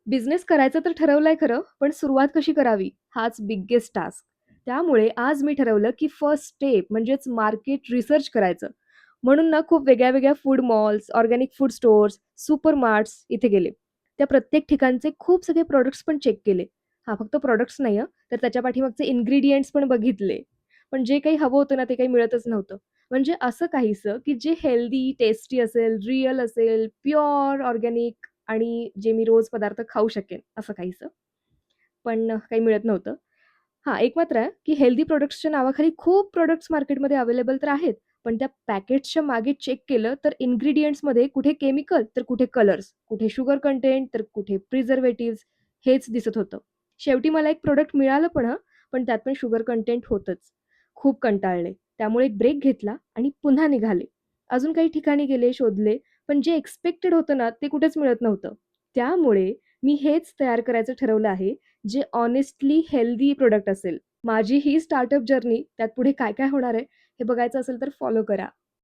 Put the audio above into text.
Business करायचं तर ठरवलंय खरं, पण सुरुवात कशी करावी हाच बिग्गेस्ट टास्क. त्यामुळे आज मी ठरवलं, की फर्स्ट स्टेप म्हणजेच मार्केट रिसर्च करायचं. म्हणून ना खूप वेगळ्या-वेगळ्या food malls, organic food stores, super marts इथे गेले. त्या प्रत्येक ठिकाणचे खूप सगळे प्रॉडक्ट्स पण चेक केले. हां, फक्त प्रॉडक्ट्स नाही हं, तर त्याच्या पाठीमागचे इन्ग्रीडियंट्स पण बघितले. पण जे काही हवं होतं ना, ते काही मिळतच नव्हतं. म्हणजे असं काहीसं, की जे हेल्दी, टेस्टी असेल, रिअल असेल, प्युअर ऑर्गॅनिक आणि जे मी रोज पदार्थ खाऊ शकेन असं काहीसं. पण काही मिळत नव्हतं. हां, एक मात्र आहे, की हेल्दी प्रॉडक्ट्सच्या नावाखाली खूप प्रॉडक्ट्स मार्केटमध्ये अवेलेबल तर आहेत. पण त्या पॅकेट्सच्या मागे चेक केलं तर इन्ग्रीडियंट्समध्ये कुठे केमिकल, तर कुठे कलर्स, कुठे शुगर कंटेंट, तर कुठे प्रिझर्व्हेटिव्हज हेच दिसत होतं. शेवटी मला एक प्रॉडक्ट मिळालं पण हं, पण त्यात पण शुगर कंटेंट होतंच. खूप कंटाळले. त्यामुळे एक ब्रेक घेतला आणि पुन्हा निघाले. अजून काही ठिकाणी गेले, शोधले, पण जे एक्स्पेक्टेड होतं ना, ते कुठेच मिळत नव्हतं. त्यामुळे मी हेच तयार करायचं ठरवलं आहे, जे हॉनेस्टली हेल्दी प्रॉडक्ट असेल. माझी ही स्टार्टअप जर्नी त्यात पुढे काय-काय होणार आहे, हे बघायचं असेल तर फॉलो करा.